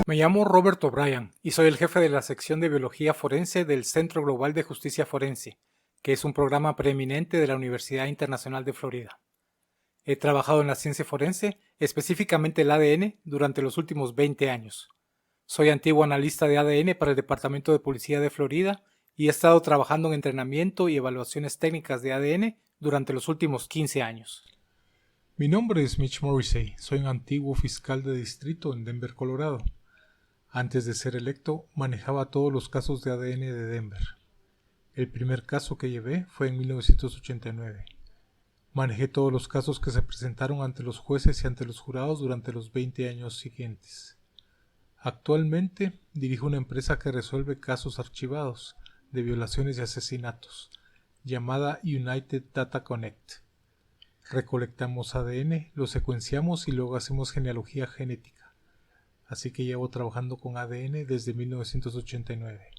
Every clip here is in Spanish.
Me llamo Robert O'Brien y soy el jefe de la sección de Biología Forense del Centro Global de Justicia Forense, que es un programa preeminente de la Universidad Internacional de Florida. He trabajado en la ciencia forense, específicamente el ADN, durante los últimos 20 años. Soy antiguo analista de ADN para el Departamento de Policía de Florida y he estado trabajando en entrenamiento y evaluaciones técnicas de ADN durante los últimos 15 años. Mi nombre es Mitch Morrissey, soy un antiguo fiscal de distrito en Denver, Colorado. Antes de ser electo, manejaba todos los casos de ADN de Denver. El primer caso que llevé fue en 1989. Manejé todos los casos que se presentaron ante los jueces y ante los jurados durante los 20 años siguientes. Actualmente dirijo una empresa que resuelve casos archivados de violaciones y asesinatos, llamada United Data Connect. Recolectamos ADN, lo secuenciamos y luego hacemos genealogía genética. Así que llevo trabajando con ADN desde 1989.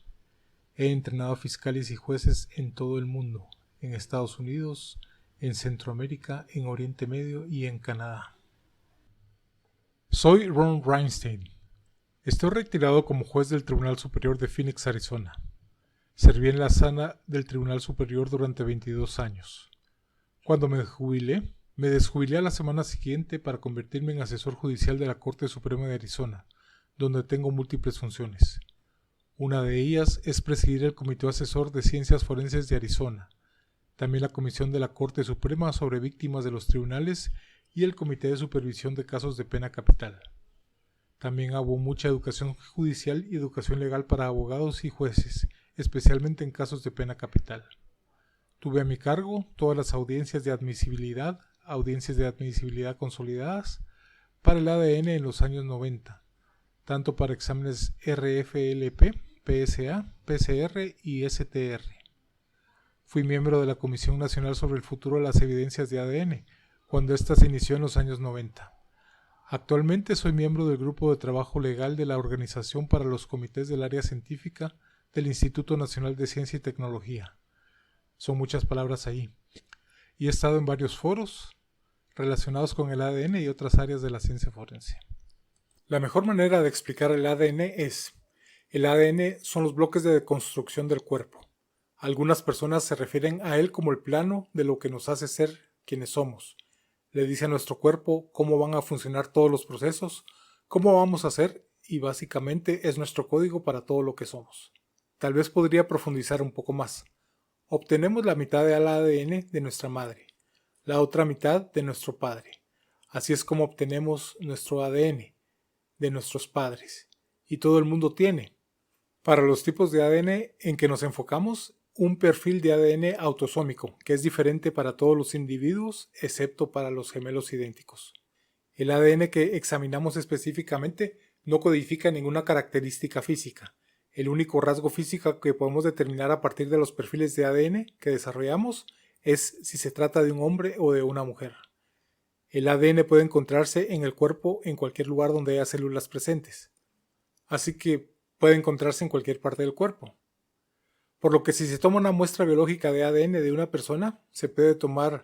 He entrenado a fiscales y jueces en todo el mundo, en Estados Unidos, en Centroamérica, en Oriente Medio y en Canadá. Soy Ron Reinstein. Estoy retirado como juez del Tribunal Superior de Phoenix, Arizona. Serví en la sala del Tribunal Superior durante 22 años. Cuando me desjubilé a la semana siguiente para convertirme en asesor judicial de la Corte Suprema de Arizona, donde tengo múltiples funciones. Una de ellas es presidir el Comité Asesor de Ciencias Forenses de Arizona, también la Comisión de la Corte Suprema sobre Víctimas de los Tribunales y el Comité de Supervisión de Casos de Pena Capital. También hago mucha educación judicial y educación legal para abogados y jueces, especialmente en casos de pena capital. Tuve a mi cargo todas las audiencias de admisibilidad consolidadas para el ADN en los años 90, tanto para exámenes RFLP, PSA, PCR y STR. Fui miembro de la Comisión Nacional sobre el Futuro de las Evidencias de ADN, cuando ésta se inició en los años 90. Actualmente soy miembro del Grupo de Trabajo Legal de la Organización para los Comités del Área Científica del Instituto Nacional de Ciencia y Tecnología. Son muchas palabras ahí. Y he estado en varios foros relacionados con el ADN y otras áreas de la ciencia forense. La mejor manera de explicar el ADN es: el ADN son los bloques de construcción del cuerpo. Algunas personas se refieren a él como el plano de lo que nos hace ser quienes somos. Le dice a nuestro cuerpo cómo van a funcionar todos los procesos, cómo vamos a ser y básicamente es nuestro código para todo lo que somos. Tal vez podría profundizar un poco más. Obtenemos la mitad del ADN de nuestra madre, la otra mitad de nuestro padre. Así es como obtenemos nuestro ADN de nuestros padres. Y todo el mundo tiene, para los tipos de ADN en que nos enfocamos, un perfil de ADN autosómico, que es diferente para todos los individuos, excepto para los gemelos idénticos. El ADN que examinamos específicamente no codifica ninguna característica física. El único rasgo físico que podemos determinar a partir de los perfiles de ADN que desarrollamos es si se trata de un hombre o de una mujer. El ADN puede encontrarse en el cuerpo en cualquier lugar donde haya células presentes. Así que puede encontrarse en cualquier parte del cuerpo. Por lo que si se toma una muestra biológica de ADN de una persona, se puede tomar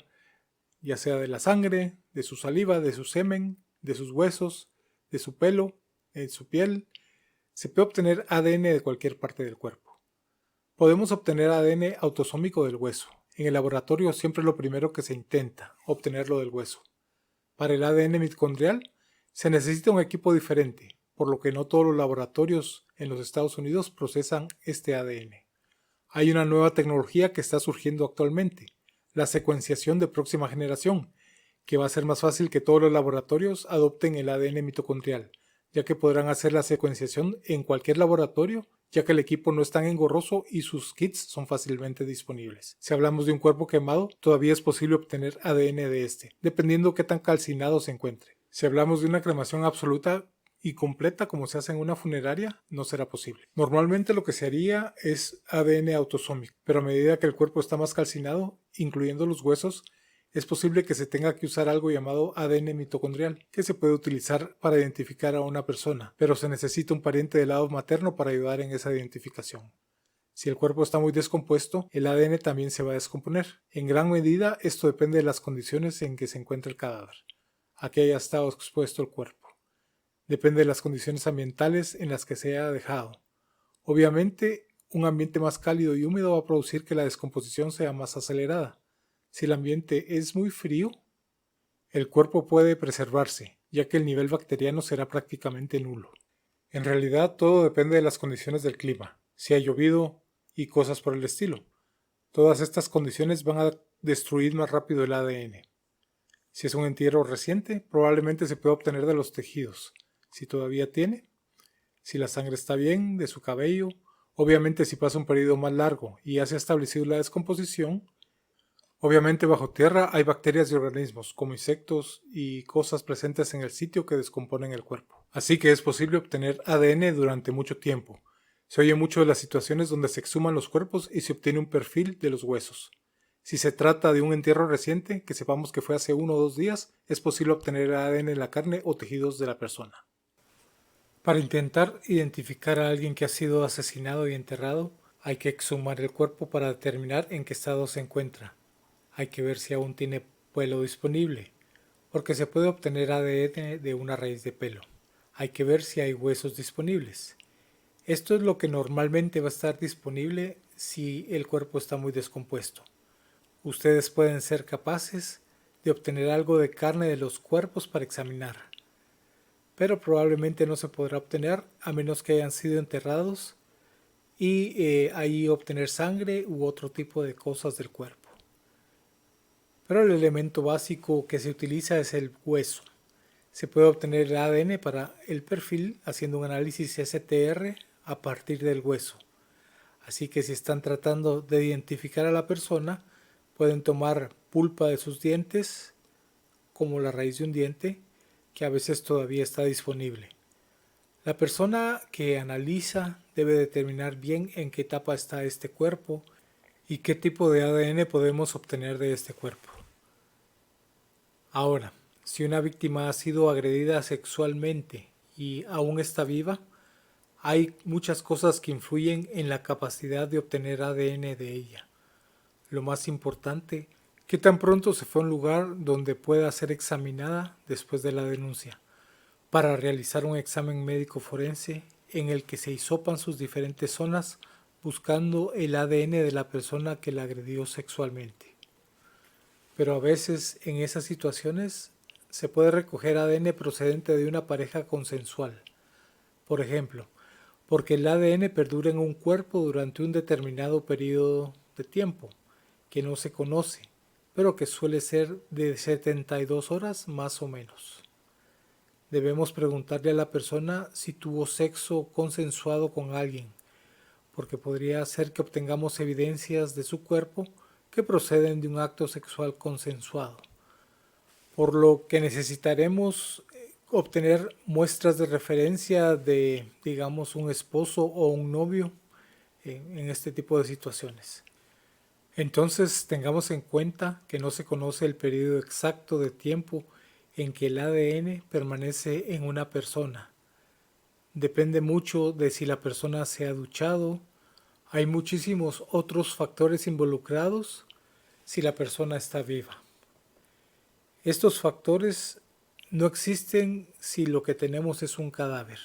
ya sea de la sangre, de su saliva, de su semen, de sus huesos, de su pelo, de su piel. Se puede obtener ADN de cualquier parte del cuerpo. Podemos obtener ADN autosómico del hueso. En el laboratorio siempre es lo primero que se intenta, obtenerlo del hueso. Para el ADN mitocondrial se necesita un equipo diferente, por lo que no todos los laboratorios en los Estados Unidos procesan este ADN. Hay una nueva tecnología que está surgiendo actualmente, la secuenciación de próxima generación, que va a hacer más fácil que todos los laboratorios adopten el ADN mitocondrial, ya que podrán hacer la secuenciación en cualquier laboratorio, ya que el equipo no es tan engorroso y sus kits son fácilmente disponibles. Si hablamos de un cuerpo quemado, todavía es posible obtener ADN de este, dependiendo qué tan calcinado se encuentre. Si hablamos de una cremación absoluta y completa como se hace en una funeraria, no será posible. Normalmente lo que se haría es ADN autosómico, pero a medida que el cuerpo está más calcinado, incluyendo los huesos, es posible que se tenga que usar algo llamado ADN mitocondrial, que se puede utilizar para identificar a una persona, pero se necesita un pariente del lado materno para ayudar en esa identificación. Si el cuerpo está muy descompuesto, el ADN también se va a descomponer. En gran medida, esto depende de las condiciones en que se encuentra el cadáver, a que haya estado expuesto el cuerpo. Depende de las condiciones ambientales en las que se haya dejado. Obviamente, un ambiente más cálido y húmedo va a producir que la descomposición sea más acelerada. Si el ambiente es muy frío, el cuerpo puede preservarse, ya que el nivel bacteriano será prácticamente nulo. En realidad, todo depende de las condiciones del clima, si ha llovido y cosas por el estilo. Todas estas condiciones van a destruir más rápido el ADN. Si es un entierro reciente, probablemente se puede obtener de los tejidos, si todavía tiene, si la sangre está bien, de su cabello. Obviamente si pasa un periodo más largo y ya se ha establecido la descomposición, obviamente bajo tierra hay bacterias y organismos, como insectos y cosas presentes en el sitio que descomponen el cuerpo. Así que es posible obtener ADN durante mucho tiempo. Se oye mucho de las situaciones donde se exhuman los cuerpos y se obtiene un perfil de los huesos. Si se trata de un entierro reciente, que sepamos que fue hace 1 o 2 días, es posible obtener ADN en la carne o tejidos de la persona. Para intentar identificar a alguien que ha sido asesinado y enterrado, hay que exhumar el cuerpo para determinar en qué estado se encuentra. Hay que ver si aún tiene pelo disponible, porque se puede obtener ADN de una raíz de pelo. Hay que ver si hay huesos disponibles. Esto es lo que normalmente va a estar disponible si el cuerpo está muy descompuesto. Ustedes pueden ser capaces de obtener algo de carne de los cuerpos para examinar, pero probablemente no se podrá obtener a menos que hayan sido enterrados y ahí obtener sangre u otro tipo de cosas del cuerpo. Pero el elemento básico que se utiliza es el hueso. Se puede obtener el ADN para el perfil haciendo un análisis STR a partir del hueso. Así que si están tratando de identificar a la persona, pueden tomar pulpa de sus dientes, como la raíz de un diente, que a veces todavía está disponible. La persona que analiza debe determinar bien en qué etapa está este cuerpo y qué tipo de ADN podemos obtener de este cuerpo. Ahora, si una víctima ha sido agredida sexualmente y aún está viva, hay muchas cosas que influyen en la capacidad de obtener ADN de ella. Lo más importante, qué tan pronto se fue a un lugar donde pueda ser examinada después de la denuncia, para realizar un examen médico forense en el que se hisopan sus diferentes zonas buscando el ADN de la persona que la agredió sexualmente. Pero a veces en esas situaciones se puede recoger ADN procedente de una pareja consensual. Por ejemplo, porque el ADN perdura en un cuerpo durante un determinado periodo de tiempo, que no se conoce, pero que suele ser de 72 horas más o menos. Debemos preguntarle a la persona si tuvo sexo consensuado con alguien, porque podría ser que obtengamos evidencias de su cuerpo que proceden de un acto sexual consensuado, por lo que necesitaremos obtener muestras de referencia de, digamos, un esposo o un novio en este tipo de situaciones. Entonces tengamos en cuenta que no se conoce el periodo exacto de tiempo en que el ADN permanece en una persona. Depende mucho de si la persona se ha duchado. Hay muchísimos otros factores involucrados si la persona está viva. Estos factores no existen si lo que tenemos es un cadáver.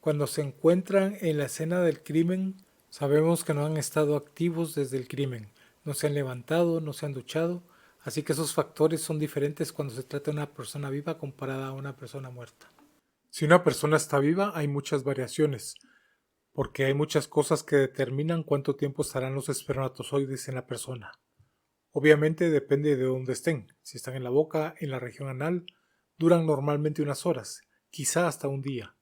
Cuando se encuentran en la escena del crimen, sabemos que no han estado activos desde el crimen, no se han levantado, no se han duchado, así que esos factores son diferentes cuando se trata de una persona viva comparada a una persona muerta. Si una persona está viva, hay muchas variaciones, porque hay muchas cosas que determinan cuánto tiempo estarán los espermatozoides en la persona. Obviamente depende de dónde estén. Si están en la boca, en la región anal, duran normalmente unas horas, quizá hasta un día.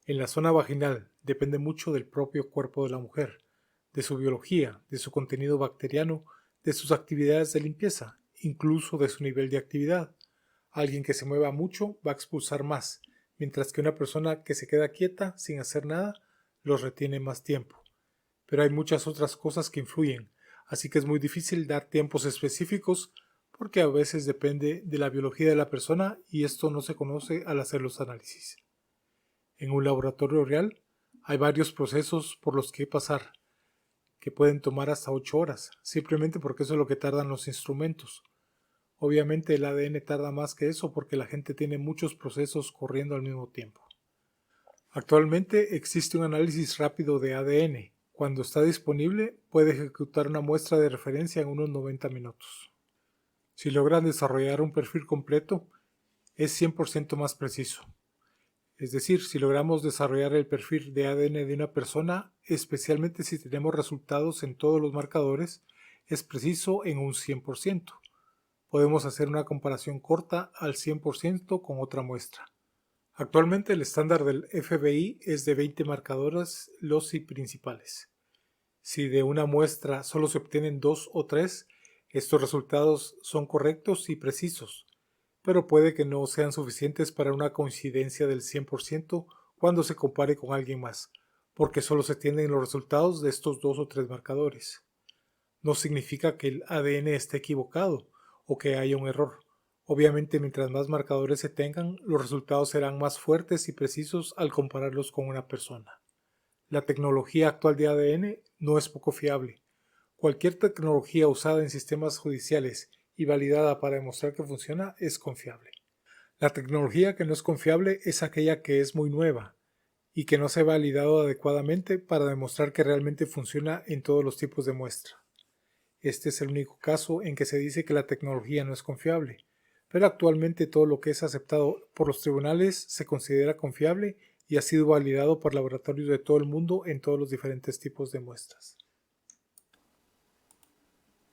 En la zona vaginal depende mucho del propio cuerpo de la mujer, de su biología, de su contenido bacteriano, de sus actividades de limpieza, incluso de su nivel de actividad. Alguien que se mueva mucho va a expulsar más, mientras que una persona que se queda quieta sin hacer nada los retiene más tiempo. Pero hay muchas otras cosas que influyen, así que es muy difícil dar tiempos específicos porque a veces depende de la biología de la persona y esto no se conoce al hacer los análisis. En un laboratorio real hay varios procesos por los que pasar, que pueden tomar hasta 8 horas, simplemente porque eso es lo que tardan los instrumentos. Obviamente el ADN tarda más que eso porque la gente tiene muchos procesos corriendo al mismo tiempo. Actualmente existe un análisis rápido de ADN. Cuando está disponible, puede ejecutar una muestra de referencia en unos 90 minutos. Si logran desarrollar un perfil completo, es 100% más preciso. Es decir, si logramos desarrollar el perfil de ADN de una persona, especialmente si tenemos resultados en todos los marcadores, es preciso en un 100%. Podemos hacer una comparación corta al 100% con otra muestra. Actualmente el estándar del FBI es de 20 marcadores los y principales. Si de una muestra solo se obtienen 2 o 3, estos resultados son correctos y precisos, pero puede que no sean suficientes para una coincidencia del 100% cuando se compare con alguien más, porque solo se tienen los resultados de estos 2 o 3 marcadores. No significa que el ADN esté equivocado o que haya un error. Obviamente, mientras más marcadores se tengan, los resultados serán más fuertes y precisos al compararlos con una persona. La tecnología actual de ADN no es poco fiable. Cualquier tecnología usada en sistemas judiciales y validada para demostrar que funciona es confiable. La tecnología que no es confiable es aquella que es muy nueva y que no se ha validado adecuadamente para demostrar que realmente funciona en todos los tipos de muestra. Este es el único caso en que se dice que la tecnología no es confiable, pero actualmente todo lo que es aceptado por los tribunales se considera confiable y ha sido validado por laboratorios de todo el mundo en todos los diferentes tipos de muestras.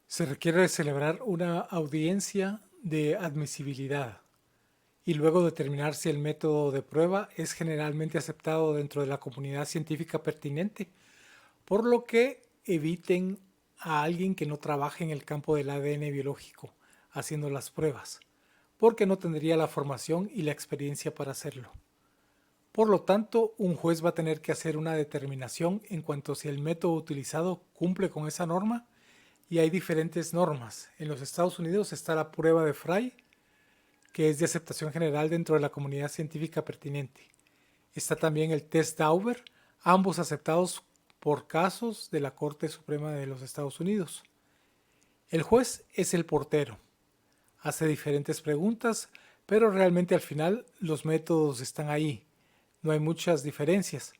Se requiere celebrar una audiencia de admisibilidad y luego determinar si el método de prueba es generalmente aceptado dentro de la comunidad científica pertinente, por lo que eviten a alguien que no trabaje en el campo del ADN biológico haciendo las pruebas, porque no tendría la formación y la experiencia para hacerlo. Por lo tanto, un juez va a tener que hacer una determinación en cuanto a si el método utilizado cumple con esa norma, y hay diferentes normas. En los Estados Unidos está la prueba de Frey, que es de aceptación general dentro de la comunidad científica pertinente. Está también el test Dauber, ambos aceptados por casos de la Corte Suprema de los Estados Unidos. El juez es el portero. Hace diferentes preguntas, pero realmente al final los métodos están ahí. No hay muchas diferencias.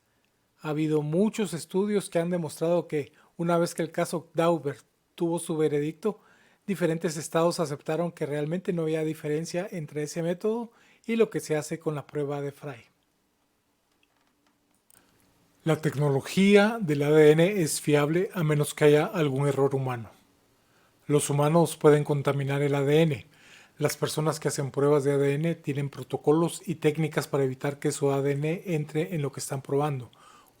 Ha habido muchos estudios que han demostrado que una vez que el caso Dauber tuvo su veredicto, diferentes estados aceptaron que realmente no había diferencia entre ese método y lo que se hace con la prueba de Frey. La tecnología del ADN es fiable a menos que haya algún error humano. Los humanos pueden contaminar el ADN. Las personas que hacen pruebas de ADN tienen protocolos y técnicas para evitar que su ADN entre en lo que están probando.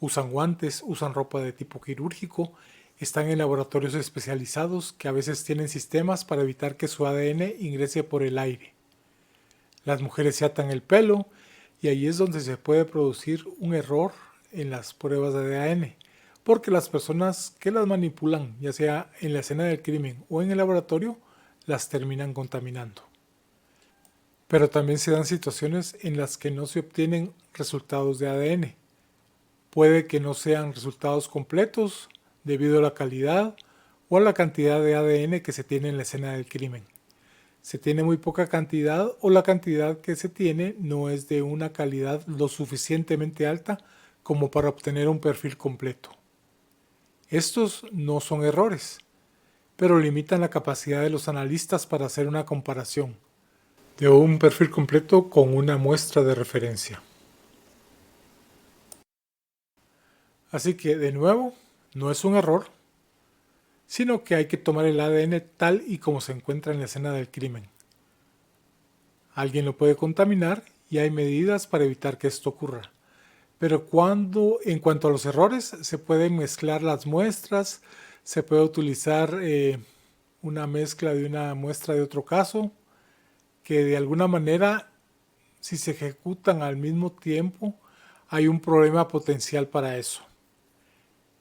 Usan guantes, usan ropa de tipo quirúrgico, están en laboratorios especializados que a veces tienen sistemas para evitar que su ADN ingrese por el aire. Las mujeres se atan el pelo y ahí es donde se puede producir un error en las pruebas de ADN, porque las personas que las manipulan, ya sea en la escena del crimen o en el laboratorio, las terminan contaminando. Pero también se dan situaciones en las que no se obtienen resultados de ADN. Puede que no sean resultados completos debido a la calidad o a la cantidad de ADN que se tiene en la escena del crimen. Se tiene muy poca cantidad o la cantidad que se tiene no es de una calidad lo suficientemente alta como para obtener un perfil completo. Estos no son errores, pero limitan la capacidad de los analistas para hacer una comparación de un perfil completo con una muestra de referencia. Así que, de nuevo, no es un error, sino que hay que tomar el ADN tal y como se encuentra en la escena del crimen. Alguien lo puede contaminar y hay medidas para evitar que esto ocurra. Pero en cuanto a los errores, se pueden mezclar las muestras, se puede utilizar una mezcla de una muestra de otro caso, que de alguna manera, si se ejecutan al mismo tiempo, hay un problema potencial para eso.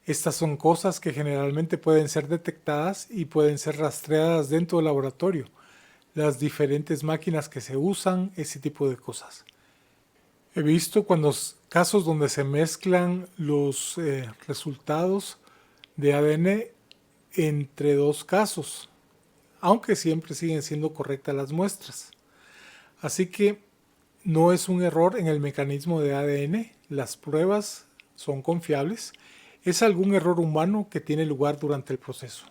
Estas son cosas que generalmente pueden ser detectadas y pueden ser rastreadas dentro del laboratorio. Las diferentes máquinas que se usan, ese tipo de cosas. He visto casos donde se mezclan los resultados de ADN entre dos casos, aunque siempre siguen siendo correctas las muestras. Así que no es un error en el mecanismo de ADN, las pruebas son confiables, es algún error humano que tiene lugar durante el proceso.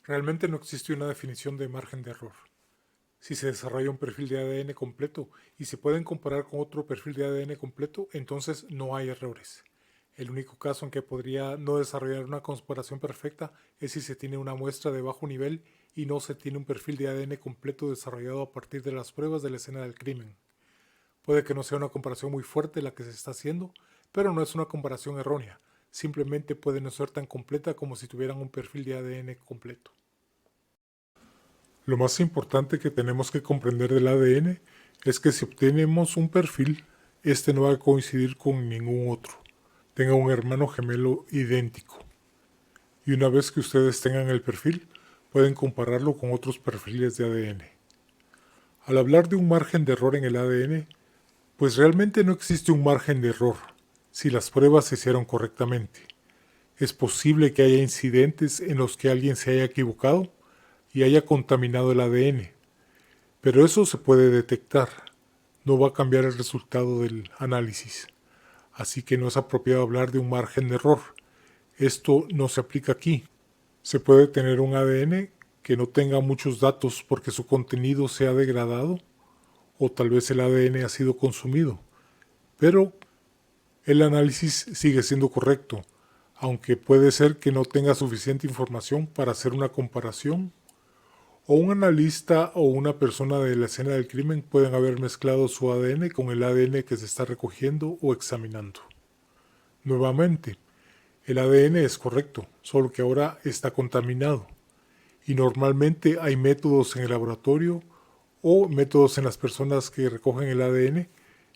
Realmente no existe una definición de margen de error. Si se desarrolla un perfil de ADN completo y se pueden comparar con otro perfil de ADN completo, entonces no hay errores. El único caso en que podría no desarrollar una comparación perfecta es si se tiene una muestra de bajo nivel y no se tiene un perfil de ADN completo desarrollado a partir de las pruebas de la escena del crimen. Puede que no sea una comparación muy fuerte la que se está haciendo, pero no es una comparación errónea. Simplemente puede no ser tan completa como si tuvieran un perfil de ADN completo. Lo más importante que tenemos que comprender del ADN es que si obtenemos un perfil, este no va a coincidir con ningún otro. Tenga un hermano gemelo idéntico. Y una vez que ustedes tengan el perfil, pueden compararlo con otros perfiles de ADN. Al hablar de un margen de error en el ADN, pues realmente no existe un margen de error si las pruebas se hicieron correctamente. Es posible que haya incidentes en los que alguien se haya equivocado y haya contaminado el ADN, pero eso se puede detectar. No va a cambiar el resultado del análisis. Así que no es apropiado hablar de un margen de error. Esto no se aplica aquí. Se puede tener un ADN que no tenga muchos datos porque su contenido se ha degradado o tal vez el ADN ha sido consumido, pero el análisis sigue siendo correcto, aunque puede ser que no tenga suficiente información para hacer una comparación, o un analista o una persona de la escena del crimen pueden haber mezclado su ADN con el ADN que se está recogiendo o examinando. Nuevamente, el ADN es correcto, solo que ahora está contaminado, y normalmente hay métodos en el laboratorio o métodos en las personas que recogen el ADN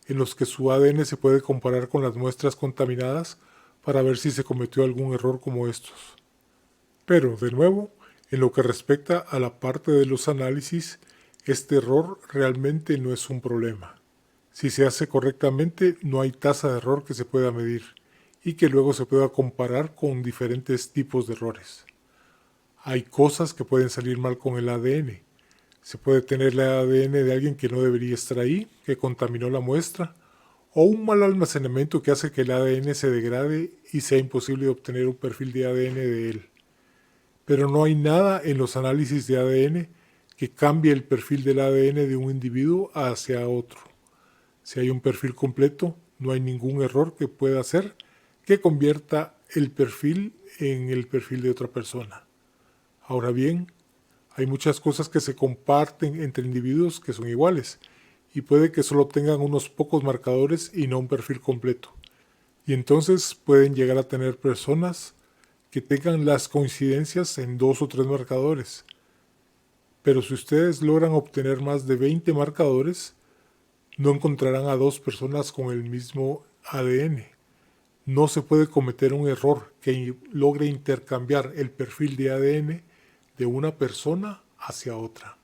en los que su ADN se puede comparar con las muestras contaminadas para ver si se cometió algún error como estos. Pero, de nuevo, en lo que respecta a la parte de los análisis, este error realmente no es un problema. Si se hace correctamente, no hay tasa de error que se pueda medir y que luego se pueda comparar con diferentes tipos de errores. Hay cosas que pueden salir mal con el ADN. Se puede tener el ADN de alguien que no debería estar ahí, que contaminó la muestra, o un mal almacenamiento que hace que el ADN se degrade y sea imposible obtener un perfil de ADN de él. Pero no hay nada en los análisis de ADN que cambie el perfil del ADN de un individuo hacia otro. Si hay un perfil completo, no hay ningún error que pueda hacer que convierta el perfil en el perfil de otra persona. Ahora bien, hay muchas cosas que se comparten entre individuos que son iguales y puede que solo tengan unos pocos marcadores y no un perfil completo. Y entonces pueden llegar a tener personas que tengan las coincidencias en 2 o 3 marcadores. Pero si ustedes logran obtener más de 20 marcadores, no encontrarán a 2 personas con el mismo ADN. No se puede cometer un error que logre intercambiar el perfil de ADN de una persona hacia otra.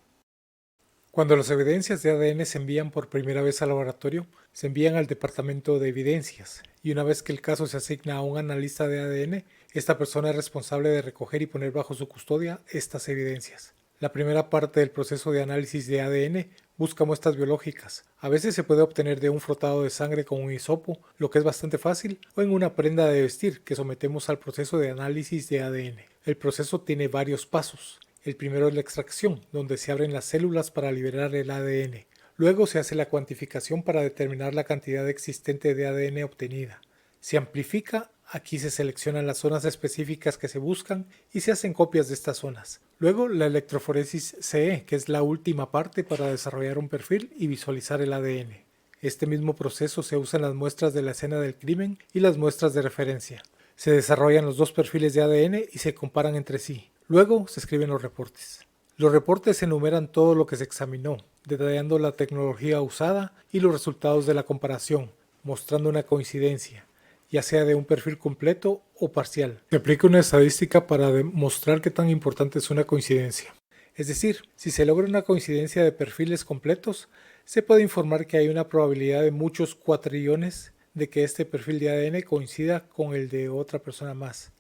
Cuando las evidencias de ADN se envían por primera vez al laboratorio, se envían al departamento de evidencias y una vez que el caso se asigna a un analista de ADN, esta persona es responsable de recoger y poner bajo su custodia estas evidencias. La primera parte del proceso de análisis de ADN busca muestras biológicas. A veces se puede obtener de un frotado de sangre con un hisopo, lo que es bastante fácil, o en una prenda de vestir que sometemos al proceso de análisis de ADN. El proceso tiene varios pasos. El primero es la extracción, donde se abren las células para liberar el ADN. Luego se hace la cuantificación para determinar la cantidad existente de ADN obtenida. Se amplifica, aquí se seleccionan las zonas específicas que se buscan y se hacen copias de estas zonas. Luego la electroforesis CE, que es la última parte para desarrollar un perfil y visualizar el ADN. Este mismo proceso se usa en las muestras de la escena del crimen y las muestras de referencia. Se desarrollan los 2 perfiles de ADN y se comparan entre sí. Luego se escriben los reportes. Los reportes enumeran todo lo que se examinó, detallando la tecnología usada y los resultados de la comparación, mostrando una coincidencia, ya sea de un perfil completo o parcial. Se aplica una estadística para demostrar qué tan importante es una coincidencia. Es decir, si se logra una coincidencia de perfiles completos, se puede informar que hay una probabilidad de muchos cuatrillones de que este perfil de ADN coincida con el de otra persona más.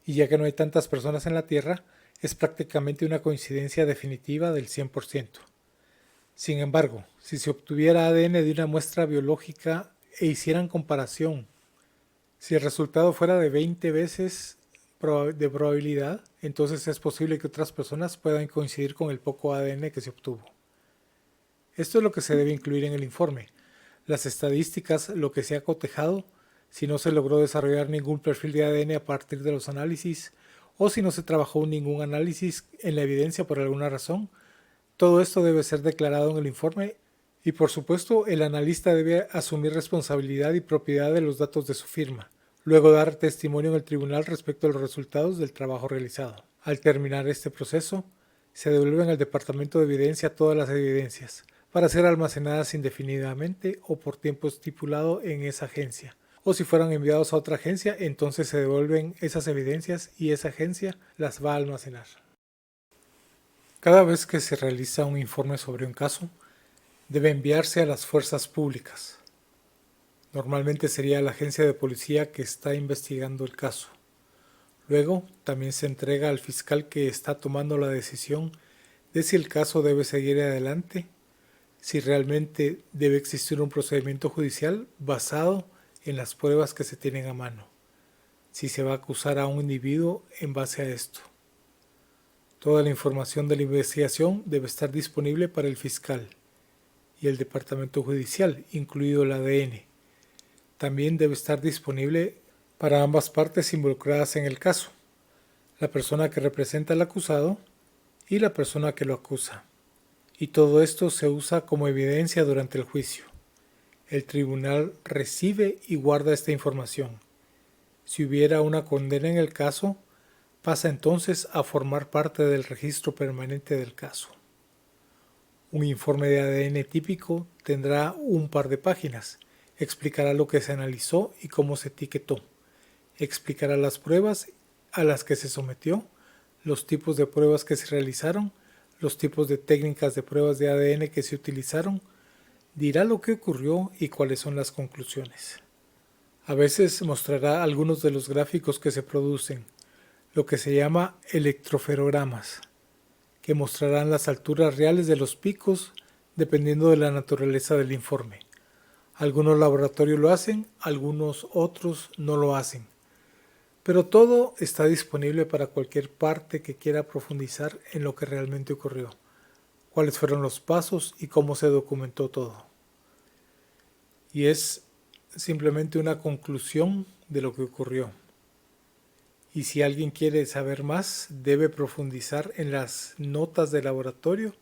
Y ya que no hay tantas personas en la Tierra, es prácticamente una coincidencia definitiva del 100%. Sin embargo, si se obtuviera ADN de una muestra biológica e hicieran comparación, si el resultado fuera de 20 veces de probabilidad, entonces es posible que otras personas puedan coincidir con el poco ADN que se obtuvo. Esto es lo que se debe incluir en el informe. Las estadísticas, lo que se ha cotejado, si no se logró desarrollar ningún perfil de ADN a partir de los análisis, o si no se trabajó ningún análisis en la evidencia por alguna razón, todo esto debe ser declarado en el informe y por supuesto el analista debe asumir responsabilidad y propiedad de los datos de su firma, luego dar testimonio en el tribunal respecto a los resultados del trabajo realizado. Al terminar este proceso, se devuelven al departamento de evidencia todas las evidencias, para ser almacenadas indefinidamente o por tiempo estipulado en esa agencia. O si fueran enviados a otra agencia, entonces se devuelven esas evidencias y esa agencia las va a almacenar. Cada vez que se realiza un informe sobre un caso, debe enviarse a las fuerzas públicas. Normalmente sería la agencia de policía que está investigando el caso. Luego, también se entrega al fiscal que está tomando la decisión de si el caso debe seguir adelante, si realmente debe existir un procedimiento judicial basado en las pruebas que se tienen a mano, si se va a acusar a un individuo en base a esto. Toda la información de la investigación debe estar disponible para el fiscal y el departamento judicial, incluido el ADN. También debe estar disponible para ambas partes involucradas en el caso, la persona que representa al acusado y la persona que lo acusa. Y todo esto se usa como evidencia durante el juicio. El tribunal recibe y guarda esta información. Si hubiera una condena en el caso, pasa entonces a formar parte del registro permanente del caso. Un informe de ADN típico tendrá un par de páginas. Explicará lo que se analizó y cómo se etiquetó. Explicará las pruebas a las que se sometió, los tipos de pruebas que se realizaron, los tipos de técnicas de pruebas de ADN que se utilizaron, dirá lo que ocurrió y cuáles son las conclusiones. A veces mostrará algunos de los gráficos que se producen, lo que se llama electroferogramas, que mostrarán las alturas reales de los picos dependiendo de la naturaleza del informe. Algunos laboratorios lo hacen, algunos otros no lo hacen. Pero todo está disponible para cualquier parte que quiera profundizar en lo que realmente ocurrió, cuáles fueron los pasos y cómo se documentó todo. Y es simplemente una conclusión de lo que ocurrió. Y si alguien quiere saber más, debe profundizar en las notas de laboratorio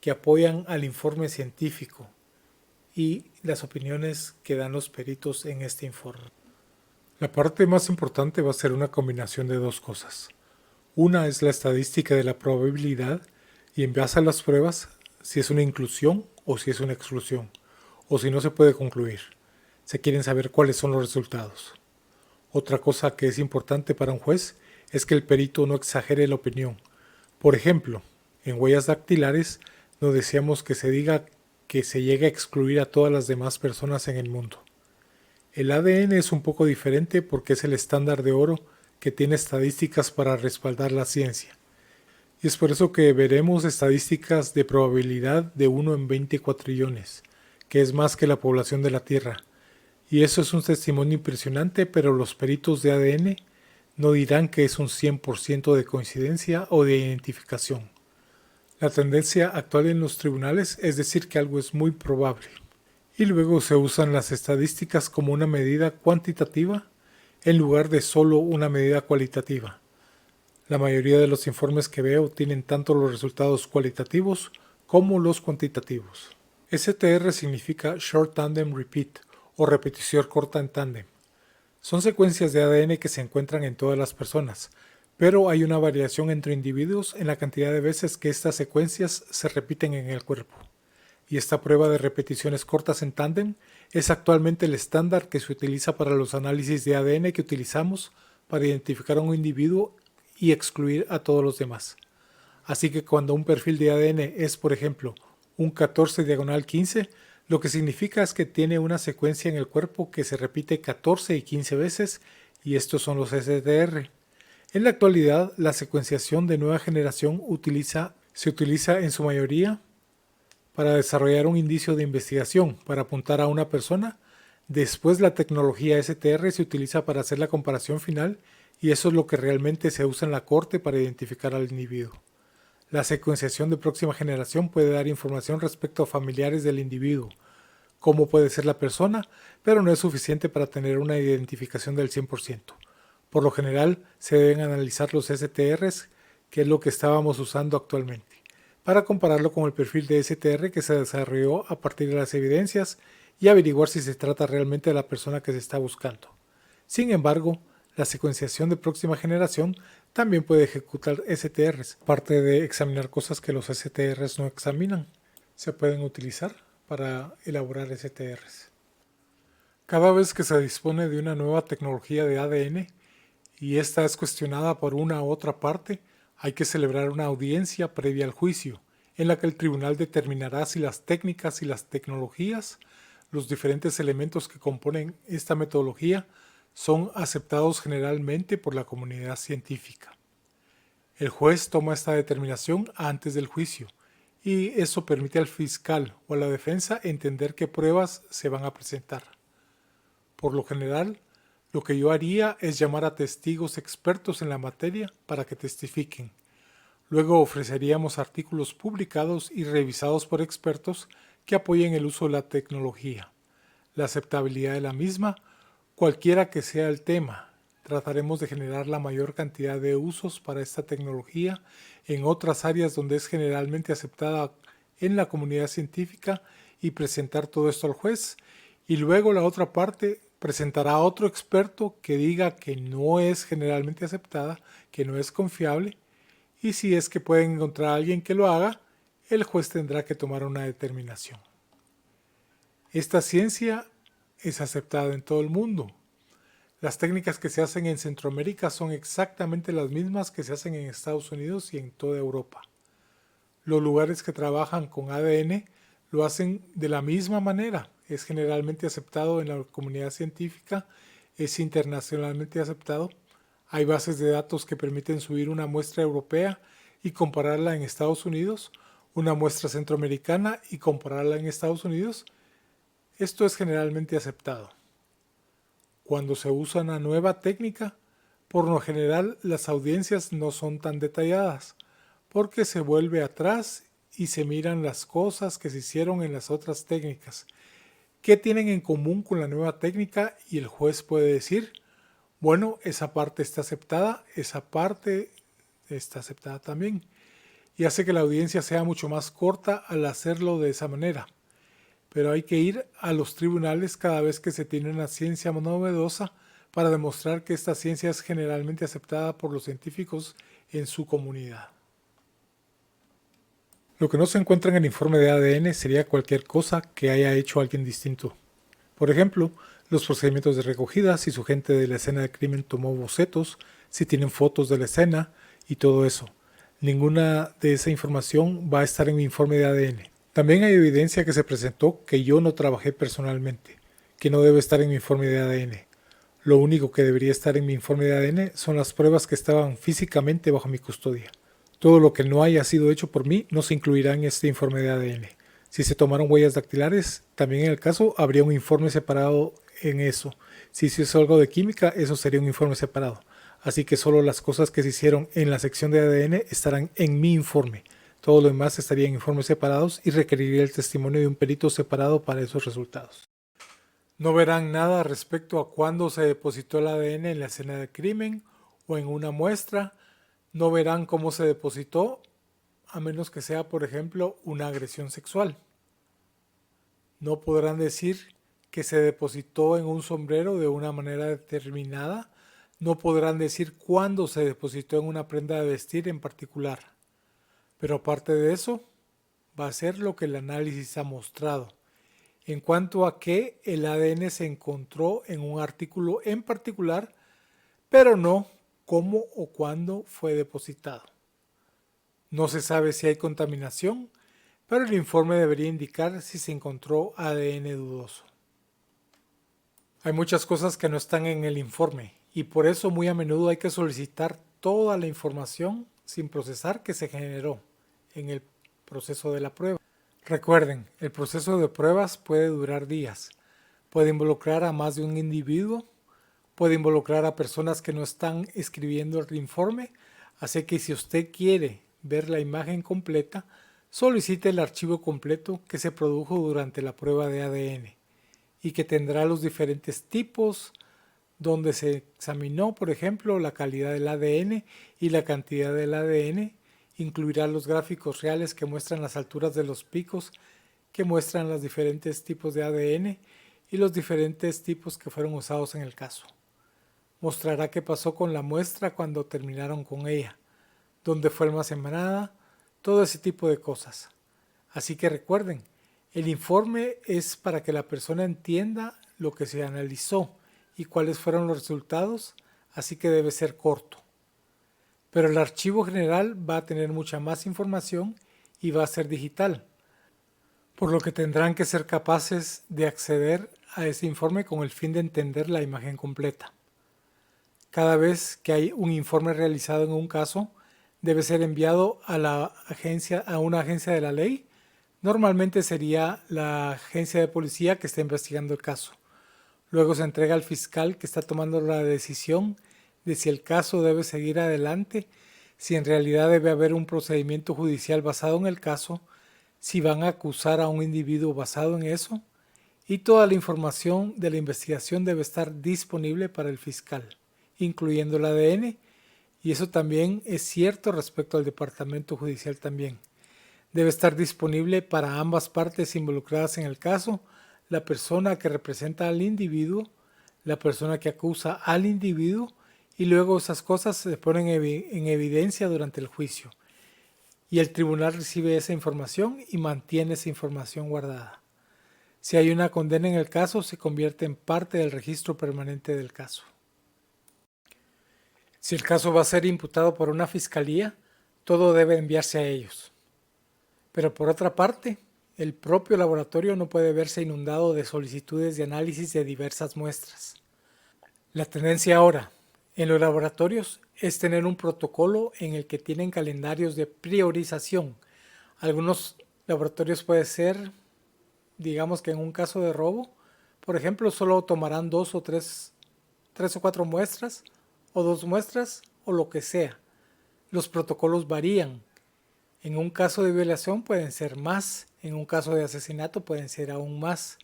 que apoyan al informe científico y las opiniones que dan los peritos en este informe. La parte más importante va a ser una combinación de dos cosas. Una es la estadística de la probabilidad y en base a las pruebas si es una inclusión o si es una exclusión, o si no se puede concluir. Se quieren saber cuáles son los resultados. Otra cosa que es importante para un juez es que el perito no exagere la opinión. Por ejemplo, en huellas dactilares no deseamos que se diga que se llegue a excluir a todas las demás personas en el mundo. El ADN es un poco diferente porque es el estándar de oro que tiene estadísticas para respaldar la ciencia. Y es por eso que veremos estadísticas de probabilidad de 1 en 20 cuatrillones, que es más que la población de la Tierra. Y eso es un testimonio impresionante, pero los peritos de ADN no dirán que es un 100% de coincidencia o de identificación. La tendencia actual en los tribunales es decir que algo es muy probable. Y luego se usan las estadísticas como una medida cuantitativa en lugar de solo una medida cualitativa. La mayoría de los informes que veo tienen tanto los resultados cualitativos como los cuantitativos. STR significa Short Tandem Repeat o repetición corta en tándem. Son secuencias de ADN que se encuentran en todas las personas, pero hay una variación entre individuos en la cantidad de veces que estas secuencias se repiten en el cuerpo. Y esta prueba de repeticiones cortas en tándem es actualmente el estándar que se utiliza para los análisis de ADN que utilizamos para identificar a un individuo y excluir a todos los demás. Así que cuando un perfil de ADN es, por ejemplo, un 14/15, lo que significa es que tiene una secuencia en el cuerpo que se repite 14 y 15 veces, y estos son los STR. En la actualidad, la secuenciación de nueva generación se utiliza en su mayoría para desarrollar un indicio de investigación para apuntar a una persona. Después la tecnología STR se utiliza para hacer la comparación final y eso es lo que realmente se usa en la corte para identificar al individuo. La secuenciación de próxima generación puede dar información respecto a familiares del individuo, cómo puede ser la persona, pero no es suficiente para tener una identificación del 100%. Por lo general, se deben analizar los STRs, que es lo que estábamos usando actualmente, para compararlo con el perfil de STR que se desarrolló a partir de las evidencias y averiguar si se trata realmente de la persona que se está buscando. Sin embargo, la secuenciación de próxima generación también puede ejecutar STRs, aparte de examinar cosas que los STRs no examinan. Se pueden utilizar para elaborar STRs. Cada vez que se dispone de una nueva tecnología de ADN y esta es cuestionada por una u otra parte, hay que celebrar una audiencia previa al juicio, en la que el tribunal determinará si las técnicas y las tecnologías, los diferentes elementos que componen esta metodología, son aceptados generalmente por la comunidad científica. El juez toma esta determinación antes del juicio, y eso permite al fiscal o a la defensa entender qué pruebas se van a presentar. Por lo general, lo que yo haría es llamar a testigos expertos en la materia para que testifiquen. Luego ofreceríamos artículos publicados y revisados por expertos que apoyen el uso de la tecnología, la aceptabilidad de la misma, cualquiera que sea el tema. Trataremos de generar la mayor cantidad de usos para esta tecnología en otras áreas donde es generalmente aceptada en la comunidad científica y presentar todo esto al juez. Y luego la otra parte presentará a otro experto que diga que no es generalmente aceptada, que no es confiable, y si es que pueden encontrar a alguien que lo haga, el juez tendrá que tomar una determinación. Esta ciencia es aceptada en todo el mundo. Las técnicas que se hacen en Centroamérica son exactamente las mismas que se hacen en Estados Unidos y en toda Europa. Los lugares que trabajan con ADN lo hacen de la misma manera. Es generalmente aceptado en la comunidad científica, es internacionalmente aceptado. Hay bases de datos que permiten subir una muestra europea y compararla en Estados Unidos, una muestra centroamericana y compararla en Estados Unidos. Esto es generalmente aceptado. Cuando se usa una nueva técnica, por lo general las audiencias no son tan detalladas, porque se vuelve atrás y se miran las cosas que se hicieron en las otras técnicas. ¿Qué tienen en común con la nueva técnica? Y el juez puede decir, bueno, esa parte está aceptada, esa parte está aceptada también. Y hace que la audiencia sea mucho más corta al hacerlo de esa manera. Pero hay que ir a los tribunales cada vez que se tiene una ciencia novedosa para demostrar que esta ciencia es generalmente aceptada por los científicos en su comunidad. Lo que no se encuentra en el informe de ADN sería cualquier cosa que haya hecho alguien distinto. Por ejemplo, los procedimientos de recogida, si su gente de la escena del crimen tomó bocetos, si tienen fotos de la escena y todo eso. Ninguna de esa información va a estar en mi informe de ADN. También hay evidencia que se presentó que yo no trabajé personalmente, que no debe estar en mi informe de ADN. Lo único que debería estar en mi informe de ADN son las pruebas que estaban físicamente bajo mi custodia. Todo lo que no haya sido hecho por mí no se incluirá en este informe de ADN. Si se tomaron huellas dactilares, también en el caso habría un informe separado en eso. Si se hizo algo de química, eso sería un informe separado. Así que solo las cosas que se hicieron en la sección de ADN estarán en mi informe. Todo lo demás estaría en informes separados y requeriría el testimonio de un perito separado para esos resultados. No verán nada respecto a cuándo se depositó el ADN en la escena del crimen o en una muestra. No verán cómo se depositó, a menos que sea, por ejemplo, una agresión sexual. No podrán decir que se depositó en un sombrero de una manera determinada. No podrán decir cuándo se depositó en una prenda de vestir en particular. Pero aparte de eso, va a ser lo que el análisis ha mostrado. En cuanto a que el ADN se encontró en un artículo en particular, pero no cómo o cuándo fue depositado. No se sabe si hay contaminación, pero el informe debería indicar si se encontró ADN dudoso. Hay muchas cosas que no están en el informe y por eso muy a menudo hay que solicitar toda la información sin procesar que se generó en el proceso de la prueba. Recuerden, el proceso de pruebas puede durar días, puede involucrar a más de un individuo, puede involucrar a personas que no están escribiendo el informe, así que si usted quiere ver la imagen completa, solicite el archivo completo que se produjo durante la prueba de ADN y que tendrá los diferentes tipos donde se examinó, por ejemplo, la calidad del ADN y la cantidad del ADN. Incluirá los gráficos reales que muestran las alturas de los picos, que muestran los diferentes tipos de ADN y los diferentes tipos que fueron usados en el caso. Mostrará qué pasó con la muestra cuando terminaron con ella, dónde fue almacenada, todo ese tipo de cosas. Así que recuerden, el informe es para que la persona entienda lo que se analizó y cuáles fueron los resultados, así que debe ser corto. Pero el archivo general va a tener mucha más información y va a ser digital, por lo que tendrán que ser capaces de acceder a ese informe con el fin de entender la imagen completa. Cada vez que hay un informe realizado en un caso, debe ser enviado a una agencia de la ley. Normalmente sería la agencia de policía que está investigando el caso. Luego se entrega al fiscal que está tomando la decisión de si el caso debe seguir adelante, si en realidad debe haber un procedimiento judicial basado en el caso, si van a acusar a un individuo basado en eso, y toda la información de la investigación debe estar disponible para el fiscal, incluyendo el ADN, y eso también es cierto respecto al departamento judicial también. Debe estar disponible para ambas partes involucradas en el caso, la persona que representa al individuo, la persona que acusa al individuo, y luego esas cosas se ponen en evidencia durante el juicio. Y el tribunal recibe esa información y mantiene esa información guardada. Si hay una condena en el caso, se convierte en parte del registro permanente del caso. Si el caso va a ser imputado por una fiscalía, todo debe enviarse a ellos. Pero por otra parte, el propio laboratorio no puede verse inundado de solicitudes de análisis de diversas muestras. La tendencia ahora en los laboratorios es tener un protocolo en el que tienen calendarios de priorización. Algunos laboratorios puede ser, digamos que en un caso de robo, por ejemplo, solo tomarán 2 o 3 o 4 muestras, o 2 muestras, o lo que sea. Los protocolos varían. En un caso de violación pueden ser más, en un caso de asesinato pueden ser aún más.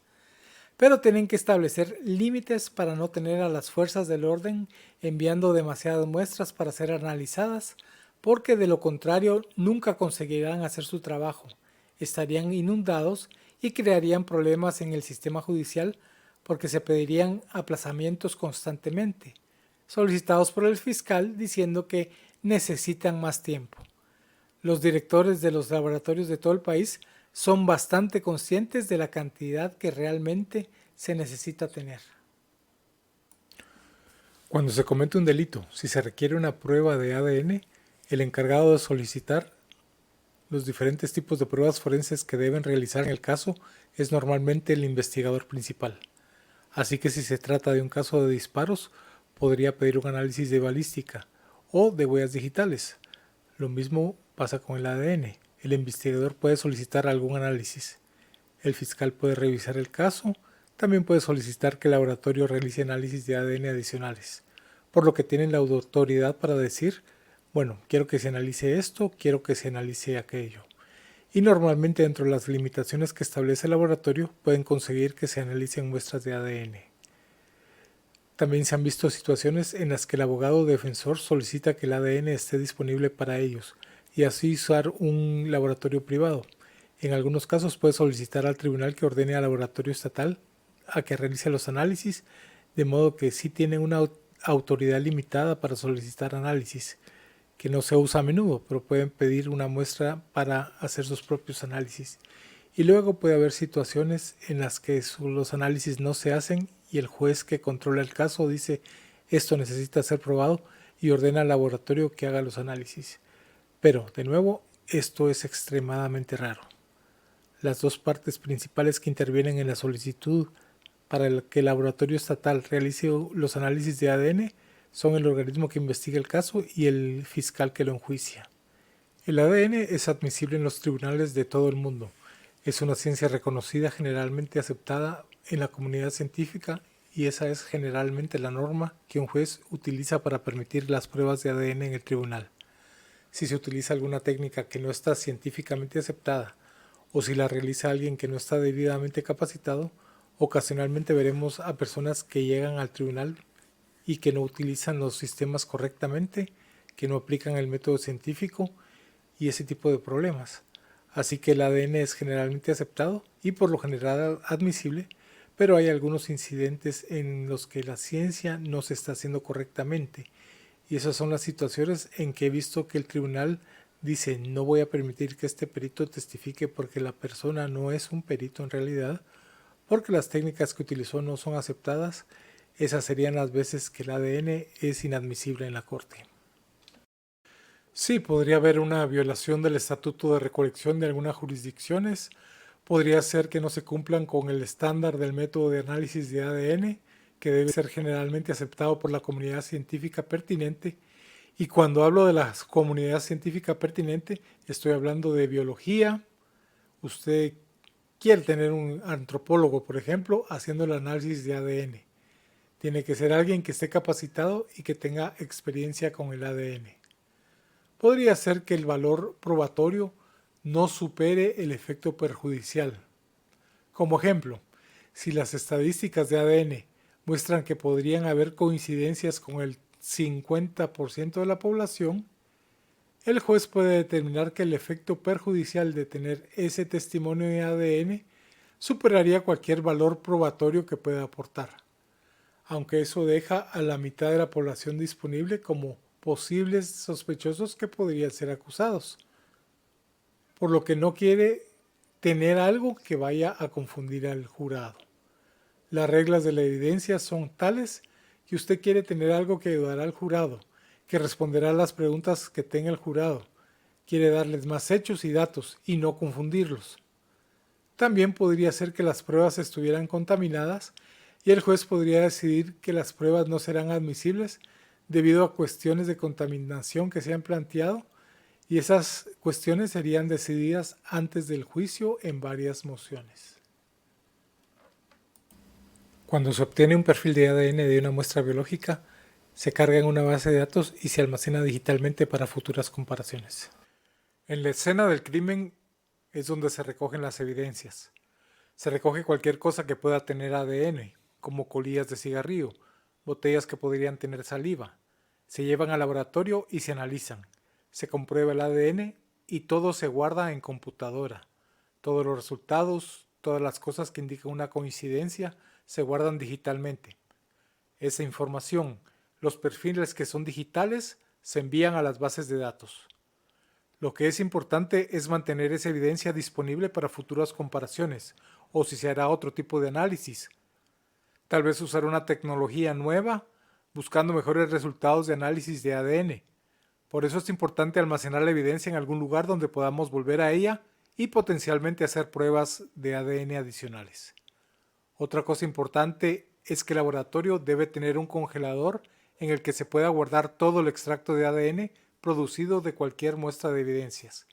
Pero tienen que establecer límites para no tener a las fuerzas del orden enviando demasiadas muestras para ser analizadas, porque de lo contrario nunca conseguirán hacer su trabajo, estarían inundados y crearían problemas en el sistema judicial porque se pedirían aplazamientos constantemente, solicitados por el fiscal diciendo que necesitan más tiempo. Los directores de los laboratorios de todo el país son bastante conscientes de la cantidad que realmente se necesita tener. Cuando se comete un delito, si se requiere una prueba de ADN, el encargado de solicitar los diferentes tipos de pruebas forenses que deben realizar en el caso es normalmente el investigador principal. Así que si se trata de un caso de disparos, podría pedir un análisis de balística o de huellas digitales. Lo mismo pasa con el ADN. El investigador puede solicitar algún análisis. El fiscal puede revisar el caso. También puede solicitar que el laboratorio realice análisis de ADN adicionales, por lo que tienen la autoridad para decir, bueno, quiero que se analice esto, quiero que se analice aquello. Y normalmente dentro de las limitaciones que establece el laboratorio pueden conseguir que se analicen muestras de ADN. También se han visto situaciones en las que el abogado defensor solicita que el ADN esté disponible para ellos y así usar un laboratorio privado. En algunos casos puede solicitar al tribunal que ordene al laboratorio estatal a que realice los análisis, de modo que sí tienen una autoridad limitada para solicitar análisis, que no se usa a menudo, pero pueden pedir una muestra para hacer sus propios análisis. Y luego puede haber situaciones en las que los análisis no se hacen y el juez que controla el caso dice esto necesita ser probado y ordena al laboratorio que haga los análisis. Pero, de nuevo, esto es extremadamente raro. Las dos partes principales que intervienen en la solicitud para que el laboratorio estatal realice los análisis de ADN son el organismo que investiga el caso y el fiscal que lo enjuicia. El ADN es admisible en los tribunales de todo el mundo. Es una ciencia reconocida, generalmente aceptada en la comunidad científica, y esa es generalmente la norma que un juez utiliza para permitir las pruebas de ADN en el tribunal. Si se utiliza alguna técnica que no está científicamente aceptada o si la realiza alguien que no está debidamente capacitado, ocasionalmente veremos a personas que llegan al tribunal y que no utilizan los sistemas correctamente, que no aplican el método científico y ese tipo de problemas. Así que el ADN es generalmente aceptado y por lo general admisible, pero hay algunos incidentes en los que la ciencia no se está haciendo correctamente. Y esas son las situaciones en que he visto que el tribunal dice: no voy a permitir que este perito testifique porque la persona no es un perito en realidad, porque las técnicas que utilizó no son aceptadas. Esas serían las veces que el ADN es inadmisible en la corte. Sí, podría haber una violación del estatuto de recolección de algunas jurisdicciones. Podría ser que no se cumplan con el estándar del método de análisis de ADN, que debe ser generalmente aceptado por la comunidad científica pertinente. Y cuando hablo de la comunidad científica pertinente, estoy hablando de biología. Usted quiere tener un antropólogo, por ejemplo, haciendo el análisis de ADN. Tiene que ser alguien que esté capacitado y que tenga experiencia con el ADN. Podría ser que el valor probatorio no supere el efecto perjudicial. Como ejemplo, si las estadísticas de ADN muestran que podrían haber coincidencias con el 50% de la población, el juez puede determinar que el efecto perjudicial de tener ese testimonio de ADN superaría cualquier valor probatorio que pueda aportar, aunque eso deja a la mitad de la población disponible como posibles sospechosos que podrían ser acusados, por lo que no quiere tener algo que vaya a confundir al jurado. Las reglas de la evidencia son tales que usted quiere tener algo que ayudará al jurado, que responderá a las preguntas que tenga el jurado. Quiere darles más hechos y datos y no confundirlos. También podría ser que las pruebas estuvieran contaminadas y el juez podría decidir que las pruebas no serán admisibles debido a cuestiones de contaminación que se han planteado, y esas cuestiones serían decididas antes del juicio en varias mociones. Cuando se obtiene un perfil de ADN de una muestra biológica, se carga en una base de datos y se almacena digitalmente para futuras comparaciones. En la escena del crimen es donde se recogen las evidencias. Se recoge cualquier cosa que pueda tener ADN, como colillas de cigarrillo, botellas que podrían tener saliva. Se llevan al laboratorio y se analizan. Se comprueba el ADN y todo se guarda en computadora. Todos los resultados, todas las cosas que indican una coincidencia, se guardan digitalmente. Esa información, los perfiles que son digitales, se envían a las bases de datos. Lo que es importante es mantener esa evidencia disponible para futuras comparaciones, o si se hará otro tipo de análisis. Tal vez usar una tecnología nueva, buscando mejores resultados de análisis de ADN. Por eso es importante almacenar la evidencia en algún lugar donde podamos volver a ella y potencialmente hacer pruebas de ADN adicionales. Otra cosa importante es que el laboratorio debe tener un congelador en el que se pueda guardar todo el extracto de ADN producido de cualquier muestra de evidencias.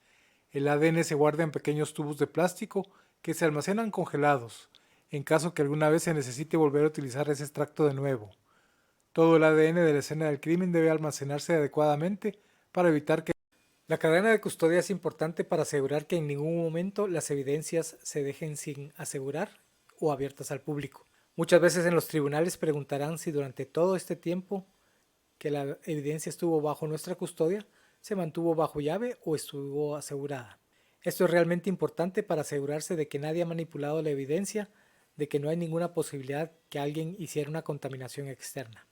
El ADN se guarda en pequeños tubos de plástico que se almacenan congelados, en caso que alguna vez se necesite volver a utilizar ese extracto de nuevo. Todo el ADN de la escena del crimen debe almacenarse adecuadamente para evitar que... La cadena de custodia es importante para asegurar que en ningún momento las evidencias se dejen sin asegurar o abiertas al público. Muchas veces en los tribunales preguntarán si durante todo este tiempo que la evidencia estuvo bajo nuestra custodia, se mantuvo bajo llave o estuvo asegurada. Esto es realmente importante para asegurarse de que nadie ha manipulado la evidencia, de que no hay ninguna posibilidad que alguien hiciera una contaminación externa.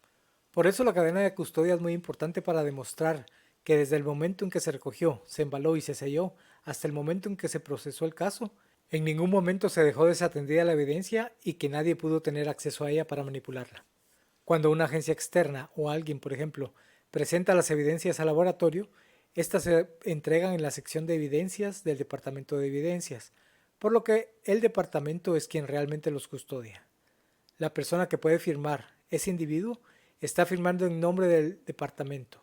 Por eso la cadena de custodia es muy importante para demostrar que desde el momento en que se recogió, se embaló y se selló, hasta el momento en que se procesó el caso, en ningún momento se dejó desatendida la evidencia y que nadie pudo tener acceso a ella para manipularla. Cuando una agencia externa o alguien, por ejemplo, presenta las evidencias al laboratorio, estas se entregan en la sección de evidencias del Departamento de Evidencias, por lo que el departamento es quien realmente los custodia. La persona que puede firmar ese individuo está firmando en nombre del departamento,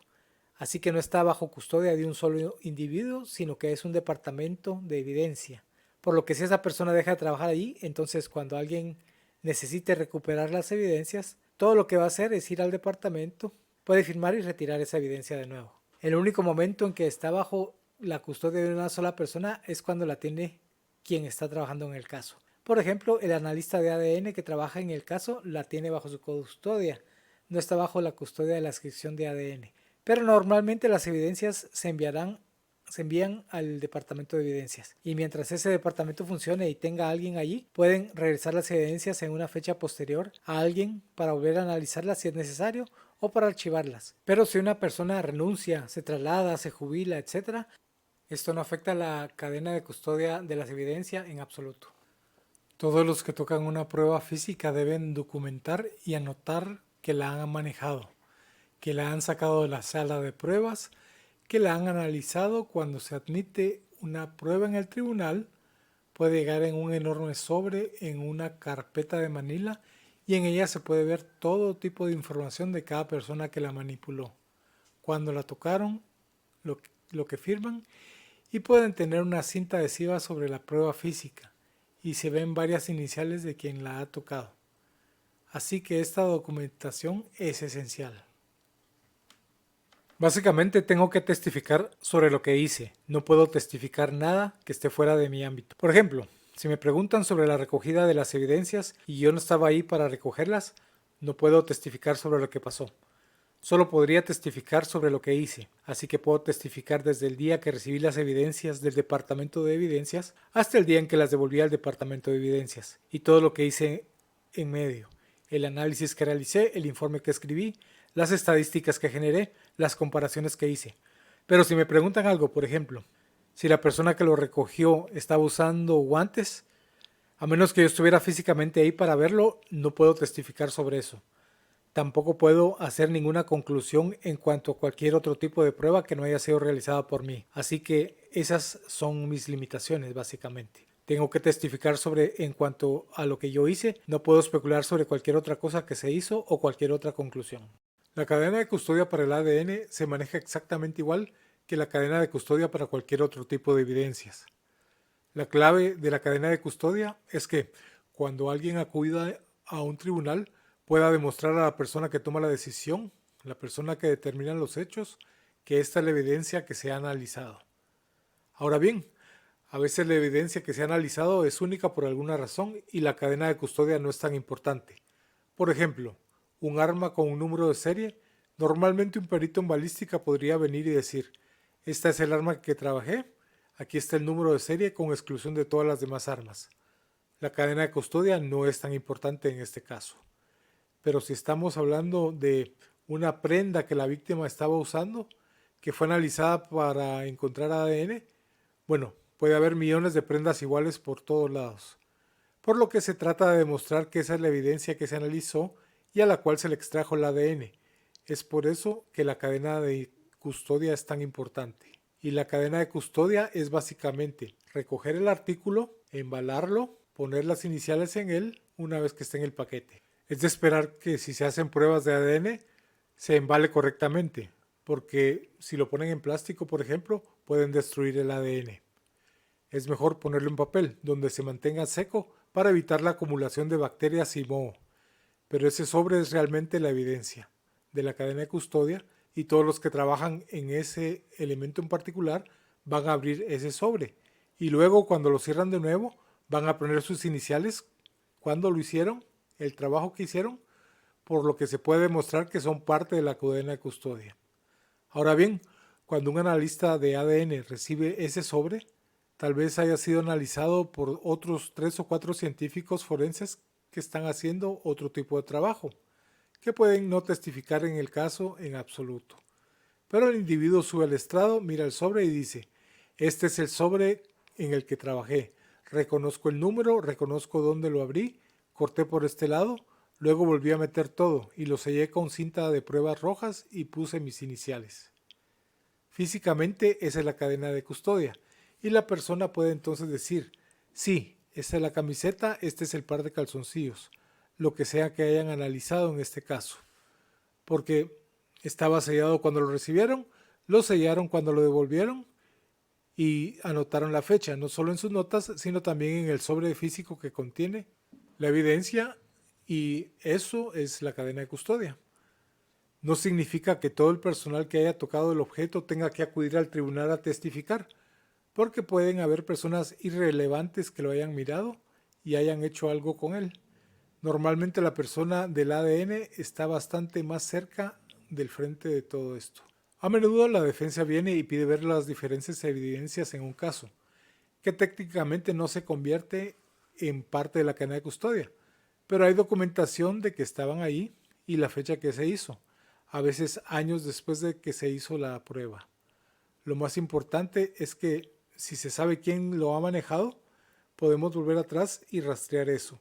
así que no está bajo custodia de un solo individuo, sino que es un departamento de evidencia, Por lo que si esa persona deja de trabajar allí, entonces cuando alguien necesite recuperar las evidencias, todo lo que va a hacer es ir al departamento, puede firmar y retirar esa evidencia de nuevo. El único momento en que está bajo la custodia de una sola persona es cuando la tiene quien está trabajando en el caso. Por ejemplo, el analista de ADN que trabaja en el caso la tiene bajo su custodia, no está bajo la custodia de la sección de ADN. Pero normalmente las evidencias se envían al departamento de evidencias. Y mientras ese departamento funcione y tenga a alguien allí, pueden regresar las evidencias en una fecha posterior a alguien para volver a analizarlas si es necesario o para archivarlas. Pero si una persona renuncia, se traslada, se jubila, etc., esto no afecta a la cadena de custodia de las evidencias en absoluto. Todos los que tocan una prueba física deben documentar y anotar que la han manejado, que la han sacado de la sala de pruebas, que la han analizado. Cuando se admite una prueba en el tribunal, puede llegar en un enorme sobre en una carpeta de Manila y en ella se puede ver todo tipo de información de cada persona que la manipuló, cuando la tocaron, lo que firman, y pueden tener una cinta adhesiva sobre la prueba física y se ven varias iniciales de quien la ha tocado. Así que esta documentación es esencial. Básicamente tengo que testificar sobre lo que hice, no puedo testificar nada que esté fuera de mi ámbito. Por ejemplo, si me preguntan sobre la recogida de las evidencias y yo no estaba ahí para recogerlas, no puedo testificar sobre lo que pasó. Solo podría testificar sobre lo que hice, así que puedo testificar desde el día que recibí las evidencias del Departamento de Evidencias hasta el día en que las devolví al Departamento de Evidencias, y todo lo que hice en medio, el análisis que realicé, el informe que escribí, las estadísticas que generé, las comparaciones que hice. Pero si me preguntan algo, por ejemplo, si la persona que lo recogió estaba usando guantes, a menos que yo estuviera físicamente ahí para verlo, no puedo testificar sobre eso. Tampoco puedo hacer ninguna conclusión en cuanto a cualquier otro tipo de prueba que no haya sido realizada por mí. Así que esas son mis limitaciones, básicamente. Tengo que testificar sobre en cuanto a lo que yo hice, no puedo especular sobre cualquier otra cosa que se hizo o cualquier otra conclusión. La cadena de custodia para el ADN se maneja exactamente igual que la cadena de custodia para cualquier otro tipo de evidencias. La clave de la cadena de custodia es que cuando alguien acuda a un tribunal pueda demostrar a la persona que toma la decisión, la persona que determina los hechos, que esta es la evidencia que se ha analizado. Ahora bien, a veces la evidencia que se ha analizado es única por alguna razón y la cadena de custodia no es tan importante. Por ejemplo, un arma con un número de serie, normalmente un perito en balística podría venir y decir, esta es el arma que trabajé, aquí está el número de serie con exclusión de todas las demás armas. La cadena de custodia no es tan importante en este caso. Pero si estamos hablando de una prenda que la víctima estaba usando, que fue analizada para encontrar ADN, bueno, puede haber millones de prendas iguales por todos lados. Por lo que se trata de demostrar que esa es la evidencia que se analizó y a la cual se le extrajo el ADN. Es por eso que la cadena de custodia es tan importante. Y la cadena de custodia es básicamente recoger el artículo, embalarlo, poner las iniciales en él una vez que esté en el paquete. Es de esperar que si se hacen pruebas de ADN se embale correctamente, porque si lo ponen en plástico, por ejemplo, pueden destruir el ADN. Es mejor ponerlo en papel, donde se mantenga seco para evitar la acumulación de bacterias y moho. Pero ese sobre es realmente la evidencia de la cadena de custodia y todos los que trabajan en ese elemento en particular van a abrir ese sobre. Y luego cuando lo cierran de nuevo van a poner sus iniciales, cuándo lo hicieron, el trabajo que hicieron, por lo que se puede demostrar que son parte de la cadena de custodia. Ahora bien, cuando un analista de ADN recibe ese sobre, tal vez haya sido analizado por otros 3 o 4 científicos forenses que están haciendo otro tipo de trabajo, que pueden no testificar en el caso en absoluto. Pero el individuo sube al estrado, mira el sobre y dice, este es el sobre en el que trabajé, reconozco el número, reconozco dónde lo abrí, corté por este lado, luego volví a meter todo y lo sellé con cinta de pruebas rojas y puse mis iniciales. Físicamente esa es la cadena de custodia y la persona puede entonces decir, sí, esta es la camiseta, este es el par de calzoncillos, lo que sea que hayan analizado en este caso, porque estaba sellado cuando lo recibieron, lo sellaron cuando lo devolvieron y anotaron la fecha, no solo en sus notas, sino también en el sobre físico que contiene la evidencia, y eso es la cadena de custodia. No significa que todo el personal que haya tocado el objeto tenga que acudir al tribunal a testificar, porque pueden haber personas irrelevantes que lo hayan mirado y hayan hecho algo con él. Normalmente la persona del ADN está bastante más cerca del frente de todo esto. A menudo la defensa viene y pide ver las diferentes evidencias en un caso, que técnicamente no se convierte en parte de la cadena de custodia, pero hay documentación de que estaban ahí y la fecha que se hizo, a veces años después de que se hizo la prueba. Lo más importante es que si se sabe quién lo ha manejado, podemos volver atrás y rastrear eso.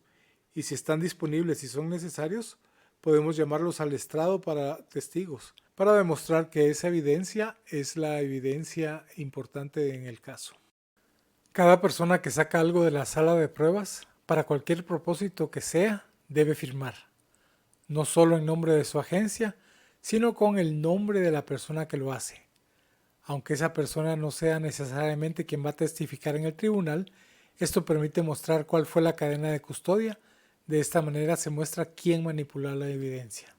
Y si están disponibles y son necesarios, podemos llamarlos al estrado para testigos, para demostrar que esa evidencia es la evidencia importante en el caso. Cada persona que saca algo de la sala de pruebas, para cualquier propósito que sea, debe firmar, no solo en nombre de su agencia, sino con el nombre de la persona que lo hace. Aunque esa persona no sea necesariamente quien va a testificar en el tribunal, esto permite mostrar cuál fue la cadena de custodia. De esta manera se muestra quién manipuló la evidencia.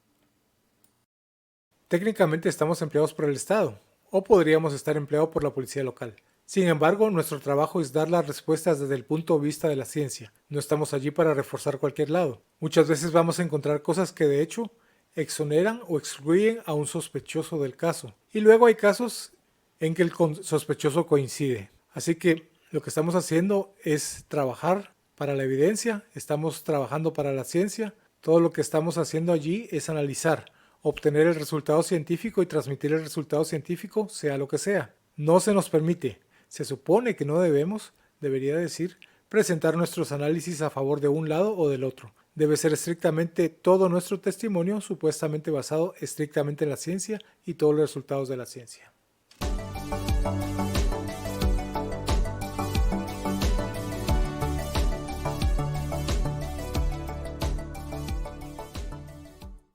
Técnicamente estamos empleados por el Estado, o podríamos estar empleados por la policía local. Sin embargo, nuestro trabajo es dar las respuestas desde el punto de vista de la ciencia. No estamos allí para reforzar cualquier lado. Muchas veces vamos a encontrar cosas que de hecho exoneran o excluyen a un sospechoso del caso. Y luego hay casos en que el sospechoso coincide. Así que lo que estamos haciendo es trabajar para la evidencia, estamos trabajando para la ciencia. Todo lo que estamos haciendo allí es analizar, obtener el resultado científico y transmitir el resultado científico, sea lo que sea. No se nos permite, se supone que no debemos, debería decir, presentar nuestros análisis a favor de un lado o del otro. Debe ser estrictamente todo nuestro testimonio supuestamente basado estrictamente en la ciencia y todos los resultados de la ciencia.